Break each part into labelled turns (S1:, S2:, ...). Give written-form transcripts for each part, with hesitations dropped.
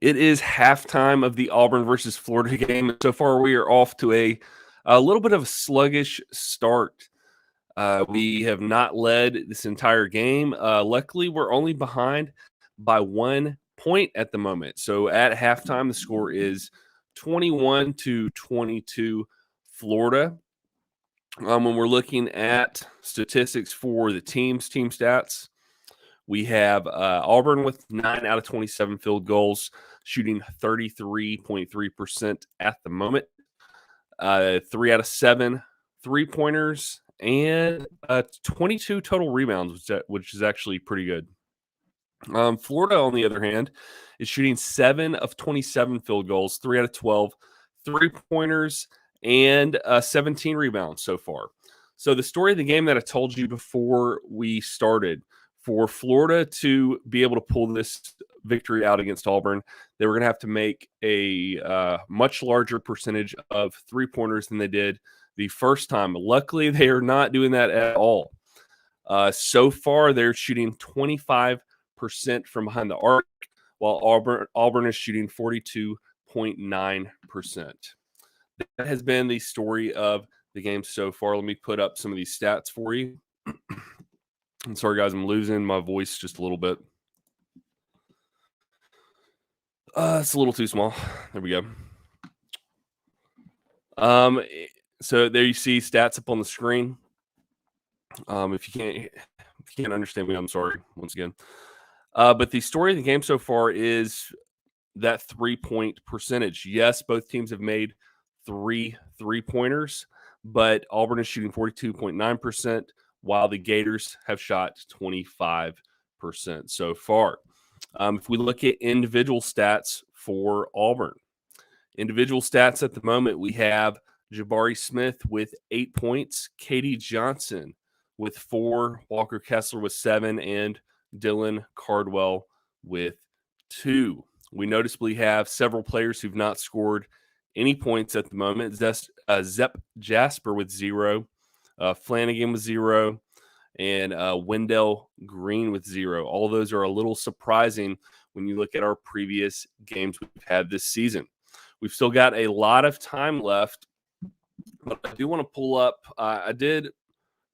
S1: It is halftime of the Auburn versus Florida game. So far, we are off to a little bit of a sluggish start. We have not led this entire game. Luckily, we're only behind by 1 point at the moment. So at halftime, the score is 21-22 Florida. When we're looking at statistics for the team stats, we have Auburn with 9 out of 27 field goals, shooting 33.3% at the moment. 3 out of 7 3-pointers, and 22 total rebounds, which is actually pretty good. Florida, on the other hand, is shooting 7 of 27 field goals, 3 out of 12 3-pointers, and 17 rebounds so far. So the story of the game that I told you before we started, for Florida to be able to pull this victory out against Auburn, they were going to have to make a much larger percentage of 3-pointers than they did the first time. Luckily, they are not doing that at all. So far, they're shooting 25% from behind the arc, while Auburn is shooting 42.9%. That has been the story of the game so far. Let me put up some of these stats for you. I'm sorry, guys, I'm losing my voice just a little bit. It's a little too small. There we go. So there you see stats up on the screen. If you can't understand me, I'm sorry once again. But the story of the game so far is that 3-point percentage. Yes, both teams have made 3-pointers, but Auburn is shooting 42.9%, while the Gators have shot 25% so far. If we look at individual stats for Auburn, individual stats at the moment, we have Jabari Smith with 8 points, Katie Johnson with 4, Walker Kessler with 7, and Dylan Cardwell with 2. We noticeably have several players who've not scored any points at the moment. Zep Jasper with 0, Flanagan with 0, and Wendell Green with 0. All of those are a little surprising when you look at our previous games we've had this season. We've still got a lot of time left, but I do want to pull up. I did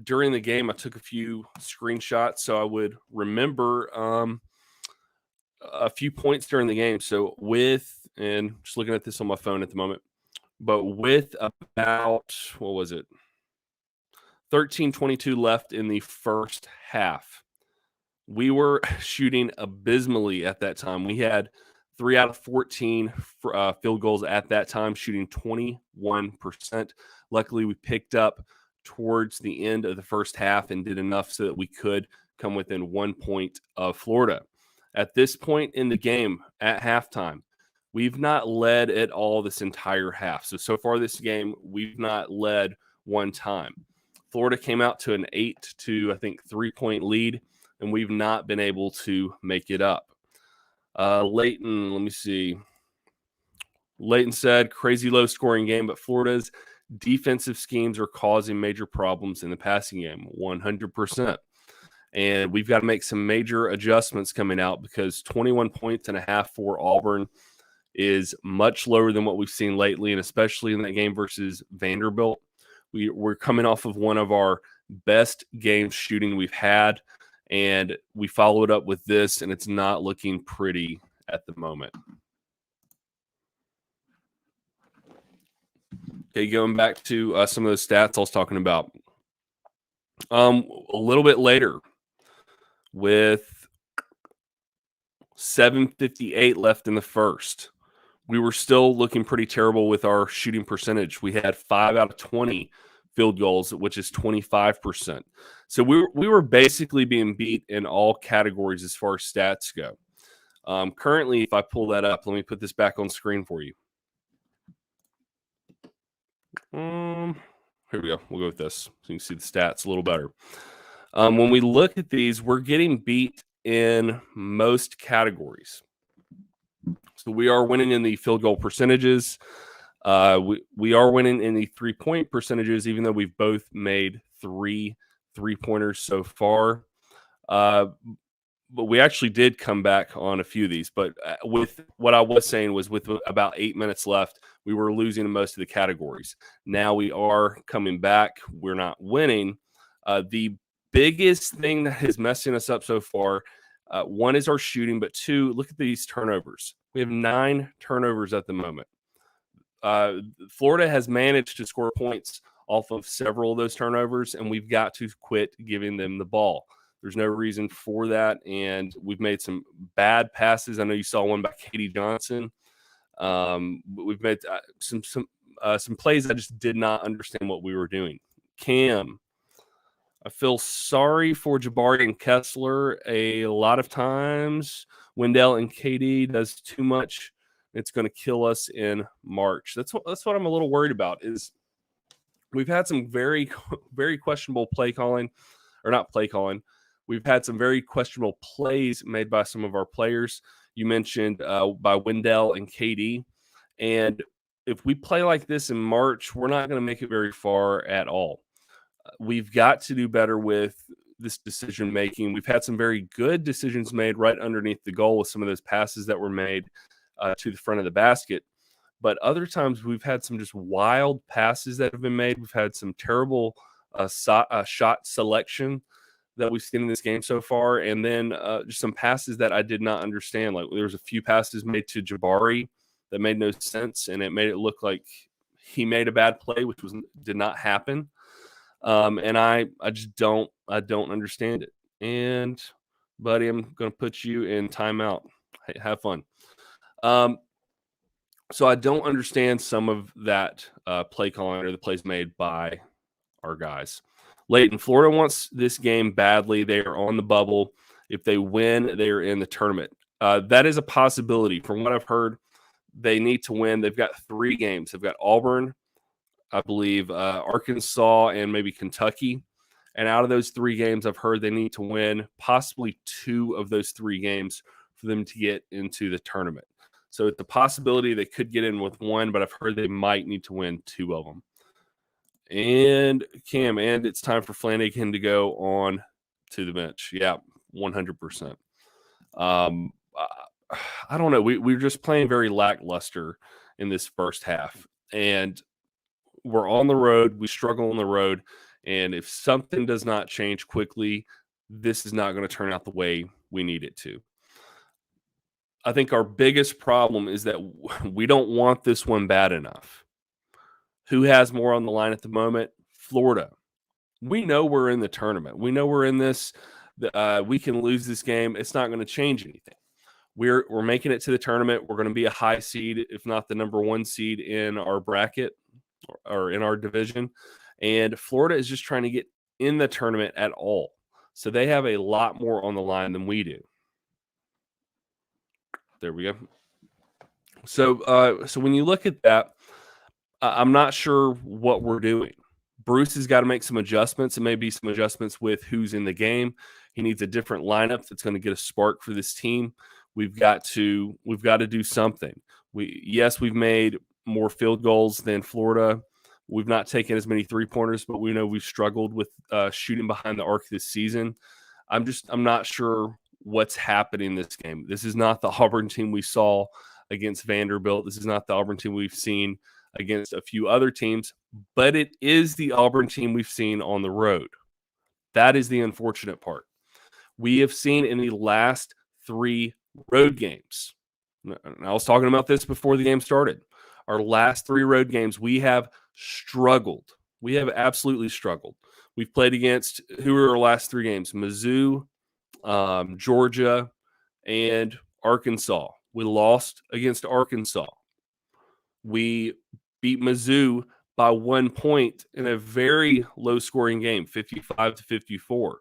S1: during the game, I took a few screenshots so I would remember a few points during the game. So and just looking at this on my phone at the moment, but with about, 13:22 left in the first half, we were shooting abysmally at that time. We had 3 out of 14 field goals at that time, shooting 21%. Luckily, we picked up towards the end of the first half and did enough so that we could come within 1 point of Florida. At this point in the game, at halftime, we've not led at all this entire half. So far this game, we've not led one time. Florida came out to an 3-point lead, and we've not been able to make it up. Leighton, let me see. Leighton said, crazy low scoring game, but Florida's defensive schemes are causing major problems in the passing game, 100%. And we've got to make some major adjustments coming out, because 21 points and a half for Auburn is much lower than what we've seen lately, and especially in that game versus Vanderbilt. We're coming off of one of our best games shooting we've had, and we followed up with this, and it's not looking pretty at the moment. Okay, going back to some of those stats I was talking about. A little bit later, with 7:58 left in the first, we were still looking pretty terrible with our shooting percentage. We had 5 out of 20 field goals, which is 25%. So we were basically being beat in all categories as far as stats go. Currently, if I pull that up, let me put this back on screen for you. Here we go. We'll go with this so you can see the stats a little better. When we look at these, we're getting beat in most categories. So we are winning in the field goal percentages. We are winning in the 3-point percentages, even though we've both made 3 3-pointers so far. but we actually did come back on a few of these. But with what I was saying was with about 8 minutes left, we were losing in most of the categories. Now we are coming back. We're not winning. The biggest thing that is messing us up so far, one is our shooting, but two, look at these turnovers. We have 9 turnovers at the moment. Florida has managed to score points off of several of those turnovers, and we've got to quit giving them the ball. There's no reason for that, and we've made some bad passes. I know you saw one by Katie Johnson. But we've made some plays I just did not understand what we were doing. Cam, I feel sorry for Jabari and Kessler. A lot of times, Wendell and KD does too much. It's going to kill us in March. That's what I'm a little worried about. Is we've had some very, very questionable play calling, or not play calling. We've had some very questionable plays made by some of our players. You mentioned by Wendell and KD. And if we play like this in March, we're not going to make it very far at all. We've got to do better with this decision making. We've had some very good decisions made right underneath the goal with some of those passes that were made to the front of the basket. But other times we've had some just wild passes that have been made. We've had some terrible shot selection that we've seen in this game so far. And then just some passes that I did not understand. Like there was a few passes made to Jabari that made no sense, and it made it look like he made a bad play, which did not happen. And I just don't understand it. And buddy, I'm going to put you in timeout. Hey, have fun. So I don't understand some of that play calling or the plays made by our guys. Leighton, Florida wants this game badly. They are on the bubble. If they win, they are in the tournament. That is a possibility. From what I've heard, they need to win. They've got 3 games. They've got Auburn, I believe, Arkansas, and maybe Kentucky. And out of those 3 games, I've heard they need to win possibly 2 of those 3 games for them to get into the tournament. So it's a possibility they could get in with 1, but I've heard they might need to win 2 of them. And Cam, and it's time for Flanagan to go on to the bench. Yeah, 100%. I don't know. We're just playing very lackluster in this first half. And we're on the road. We struggle on the road. And if something does not change quickly, this is not going to turn out the way we need it to. I think our biggest problem is that we don't want this one bad enough. Who has more on the line at the moment? Florida. We know we're in the tournament. We know we're in this. We can lose this game. It's not going to change anything. We're making it to the tournament. We're going to be a high seed, if not the number 1 seed in our bracket or in our division. And Florida is just trying to get in the tournament at all. So they have a lot more on the line than we do. There we go. So when you look at that, I'm not sure what we're doing. Bruce has got to make some adjustments, and maybe some adjustments with who's in the game. He needs a different lineup that's going to get a spark for this team. We've got to do something. We've made more field goals than Florida. We've not taken as many 3-pointers, but we know we've struggled with shooting behind the arc this season. I'm not sure what's happening this game. This is not the Auburn team we saw against Vanderbilt. This is not the Auburn team we've seen against a few other teams, but it is the Auburn team we've seen on the road. That is the unfortunate part. We have seen in the last 3 road games. I was talking about this before the game started. Our last 3 road games, we have struggled. We have absolutely struggled. We've played against, who were our last 3 games? Mizzou, Georgia, and Arkansas. We lost against Arkansas. We beat Mizzou by 1 point in a very low-scoring game, 55-54.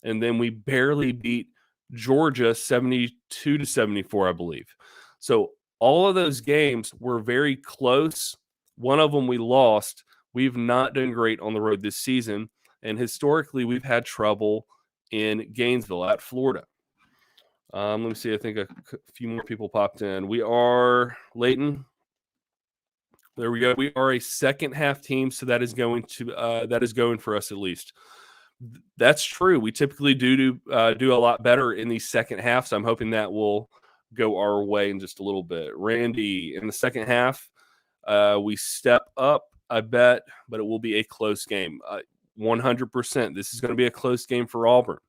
S1: And then we barely beat Georgia 72-74, I believe. So all of those games were very close. One of them we lost. We've not done great on the road this season. And historically, we've had trouble in Gainesville at Florida. Let me see. I think a few more people popped in. We are Leighton. There we go. We are a second half team, so that is going for us at least. That's true. We typically do a lot better in the second half, so I'm hoping that will go our way in just a little bit. Randy, in the second half, we step up, I bet, but it will be a close game. 100%. This is going to be a close game for Auburn.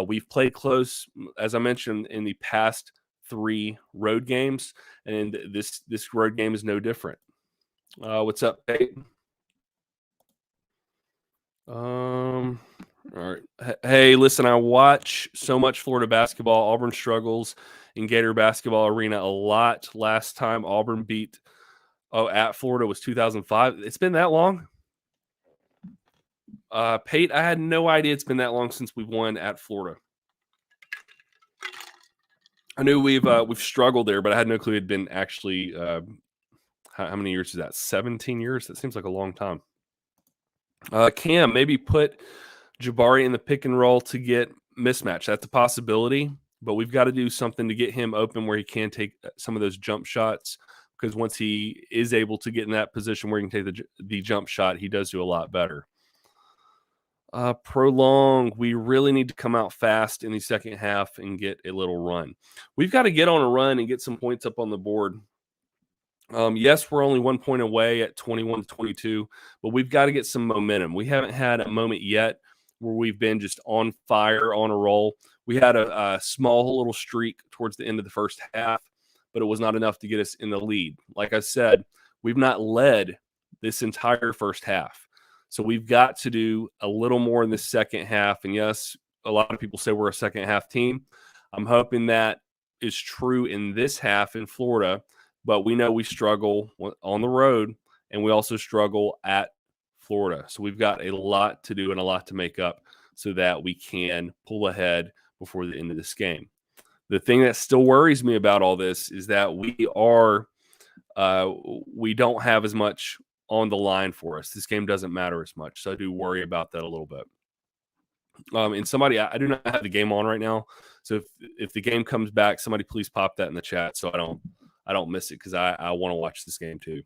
S1: We've played close, as I mentioned, in the past 3 road games, and this road game is no different. What's up, Peyton? All right. Hey, listen, I watch so much Florida basketball. Auburn struggles in Gator Basketball Arena a lot. Last time Auburn beat at Florida was 2005. It's been that long? Pate, I had no idea it's been that long since we've won at Florida. I knew we've struggled there, but I had no clue it'd been actually how many years is that? 17 years? That seems like a long time. Cam, maybe put Jabari in the pick and roll to get mismatch. That's a possibility, but we've got to do something to get him open where he can take some of those jump shots, because once he is able to get in that position where he can take the jump shot, he does do a lot better. Prolong. We really need to come out fast in the second half and get a little run. We've got to get on a run and get some points up on the board. Yes, we're only 1 point away at 21-22, but we've got to get some momentum. We haven't had a moment yet where we've been just on fire, on a roll. We had a small little streak towards the end of the first half, but it was not enough to get us in the lead. Like I said, we've not led this entire first half. So we've got to do a little more in the second half. And yes, a lot of people say we're a second half team. I'm hoping that is true in this half in Florida, but we know we struggle on the road and we also struggle at Florida. So we've got a lot to do and a lot to make up so that we can pull ahead before the end of this game. The thing that still worries me about all this is that we don't have as much on the line for us. This game doesn't matter as much. So I do worry about that a little bit. And somebody, I do not have the game on right now. So if the game comes back, somebody please pop that in the chat so I don't miss it, because I want to watch this game too.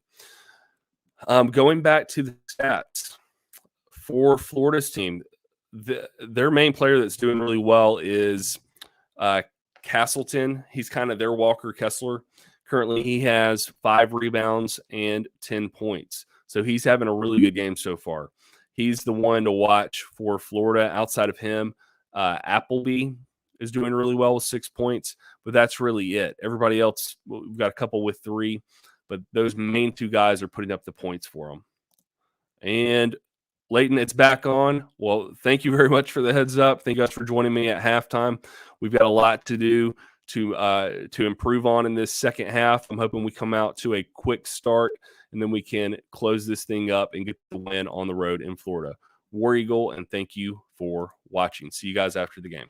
S1: Going back to the stats for Florida's team, their main player that's doing really well is Castleton. He's kind of their Walker Kessler. Currently, he has 5 rebounds and 10 points. So he's having a really good game so far. He's the one to watch for Florida. Outside of him, Appleby is doing really well with 6 points, but that's really it. Everybody else, we've got a couple with 3, but those main 2 guys are putting up the points for them. And Leighton, it's back on. Well, thank you very much for the heads up. Thank you guys for joining me at halftime. We've got a lot to do to improve on in this second half. I'm hoping we come out to a quick start, and then we can close this thing up and get the win on the road in Florida. War Eagle, and thank you for watching. See you guys after the game.